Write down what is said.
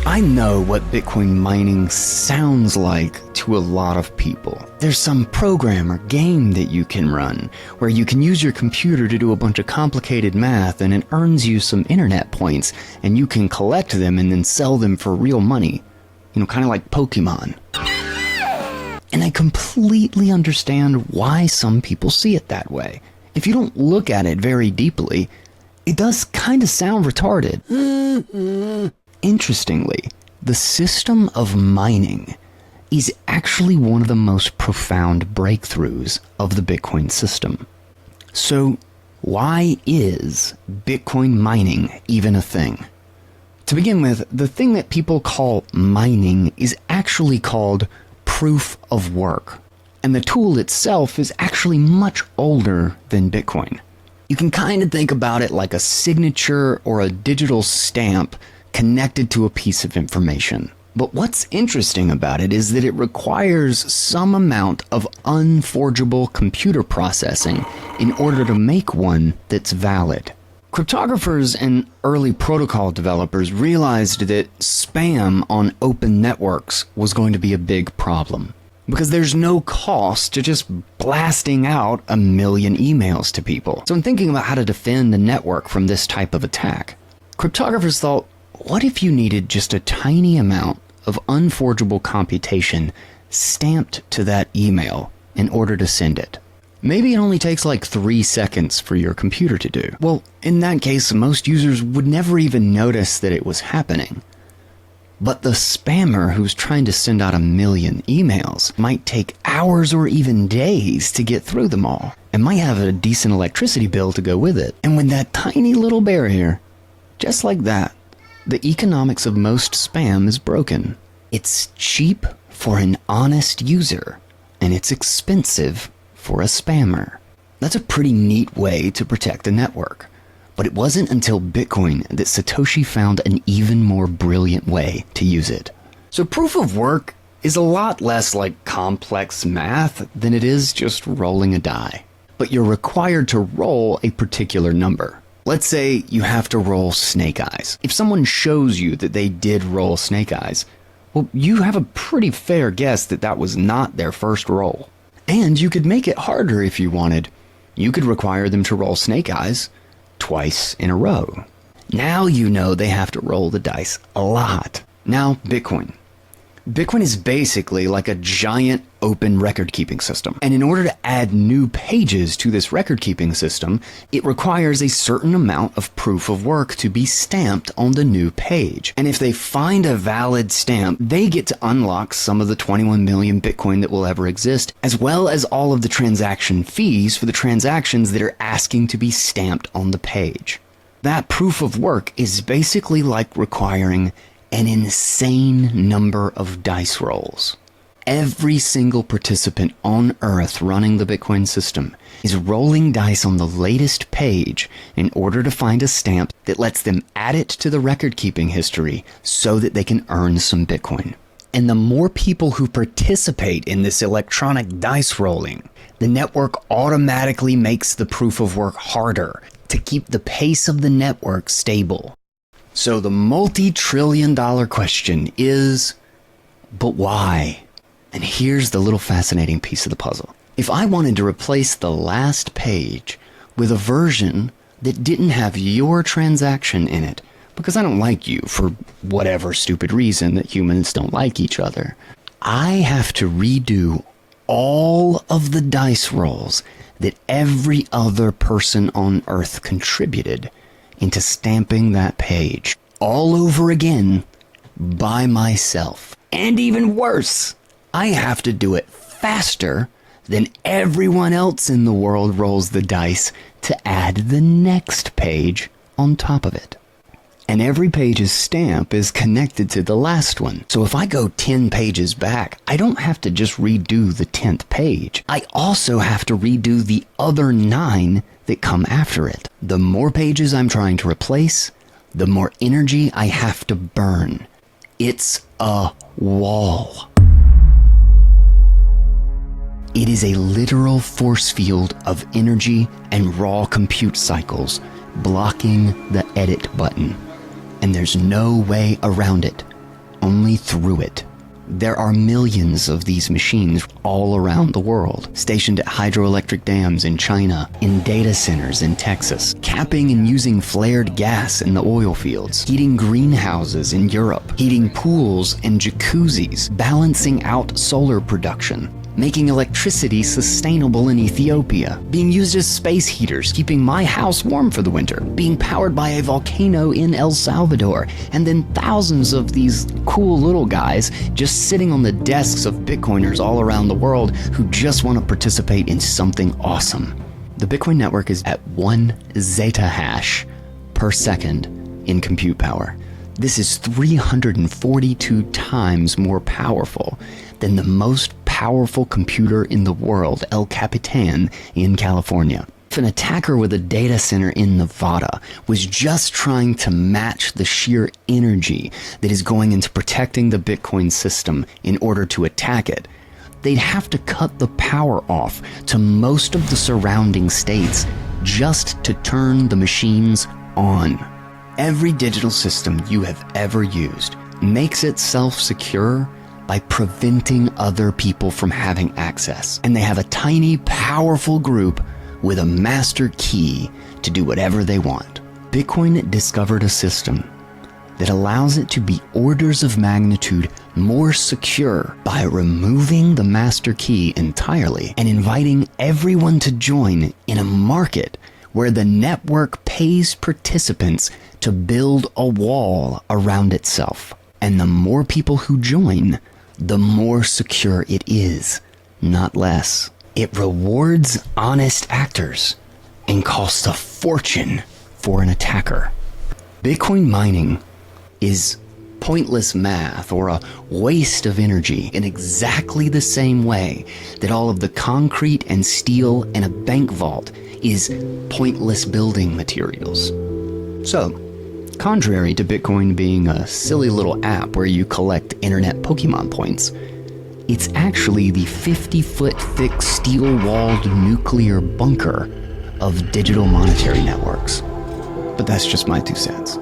I know what Bitcoin mining sounds like to a lot of people. There's some program or game that you can run where you can use your computer to do a bunch of complicated math and it earns you some internet points and you can collect them and then sell them for real money. You know, kind of like Pokemon. And I completely understand why some people see it that way. If you don't look at it very deeply, it does kind of sound retarded. Interestingly, the system of mining is actually one of the most profound breakthroughs of the Bitcoin system. So, why is Bitcoin mining even a thing? To begin with, the thing that people call mining is actually called proof of work. And the tool itself is actually much older than Bitcoin. You can kind of think about it like a signature or a digital stamp connected to a piece of information. But what's interesting about it is that it requires some amount of unforgeable computer processing in order to make one that's valid. Cryptographers and early protocol developers realized that spam on open networks was going to be a big problem, because there's no cost to just blasting out 1 million emails to people. So in thinking about how to defend the network from this type of attack, cryptographers thought, what if you needed just a tiny amount of unforgeable computation stamped to that email in order to send it? Maybe it only takes like 3 seconds for your computer to do. Well, in that case, most users would never even notice that it was happening. But the spammer who's trying to send out 1 million emails might take hours or even days to get through them all, and might have a decent electricity bill to go with it. And with that tiny little barrier, just like that, the economics of most spam is broken. It's cheap for an honest user, and it's expensive for a spammer. That's a pretty neat way to protect the network. But it wasn't until Bitcoin that Satoshi found an even more brilliant way to use it. So proof of work is a lot less like complex math than it is just rolling a die. But you're required to roll a particular number. Let's say you have to roll snake eyes. If someone shows you that they did roll snake eyes, well, you have a pretty fair guess that that was not their first roll. And you could make it harder if you wanted. You could require them to roll snake eyes twice in a row. Now you know they have to roll the dice a lot. Now, Bitcoin. Bitcoin is basically like a giant open record-keeping system. And in order to add new pages to this record-keeping system, it requires a certain amount of proof of work to be stamped on the new page. And if they find a valid stamp, they get to unlock some of the 21 million Bitcoin that will ever exist, as well as all of the transaction fees for the transactions that are asking to be stamped on the page. That proof of work is basically like requiring an insane number of dice rolls. Every single participant on Earth running the Bitcoin system is rolling dice on the latest page in order to find a stamp that lets them add it to the record-keeping history so that they can earn some Bitcoin. And the more people who participate in this electronic dice rolling, the network automatically makes the proof of work harder to keep the pace of the network stable. So the multi-trillion-dollar question is, but why? And here's the little fascinating piece of the puzzle. If I wanted to replace the last page with a version that didn't have your transaction in it, because I don't like you for whatever stupid reason that humans don't like each other, I have to redo all of the dice rolls that every other person on Earth contributed into stamping that page all over again by myself. And even worse, I have to do it faster than everyone else in the world rolls the dice to add the next page on top of it. And every page's stamp is connected to the last one. So if I go 10 pages back, I don't have to just redo the 10th page. I also have to redo the other 9 that come after it. The more pages I'm trying to replace, the more energy I have to burn. It's a wall. It is a literal force field of energy and raw compute cycles blocking the edit button. And there's no way around it only through it. There are millions of these machines all around the world, stationed at hydroelectric dams in China, in data centers in Texas, capping and using flared gas in the oil fields, heating greenhouses in Europe, heating pools and jacuzzis, balancing out solar production, making electricity sustainable in Ethiopia, being used as space heaters, keeping my house warm for the winter, being powered by a volcano in El Salvador, and then thousands of these cool little guys just sitting on the desks of Bitcoiners all around the world who just want to participate in something awesome. The Bitcoin network is at 1 zeta hash per second in compute power. This is 342 times more powerful than the most powerful computer in the world, El Capitan in California. If an attacker with a data center in Nevada was just trying to match the sheer energy that is going into protecting the Bitcoin system in order to attack it, they'd have to cut the power off to most of the surrounding states just to turn the machines on. Every digital system you have ever used makes itself secure by preventing other people from having access. And they have a tiny, powerful group with a master key to do whatever they want. Bitcoin discovered a system that allows it to be orders of magnitude more secure by removing the master key entirely and inviting everyone to join in a market where the network pays participants to build a wall around itself. And the more people who join, the more secure it is, not less. It rewards honest actors and costs a fortune for an attacker. Bitcoin mining is pointless math or a waste of energy in exactly the same way that all of the concrete and steel in a bank vault is pointless building materials. So, contrary to Bitcoin being a silly little app where you collect internet Pokemon points, it's actually the 50-foot thick steel-walled nuclear bunker of digital monetary networks. But that's just my 2 cents.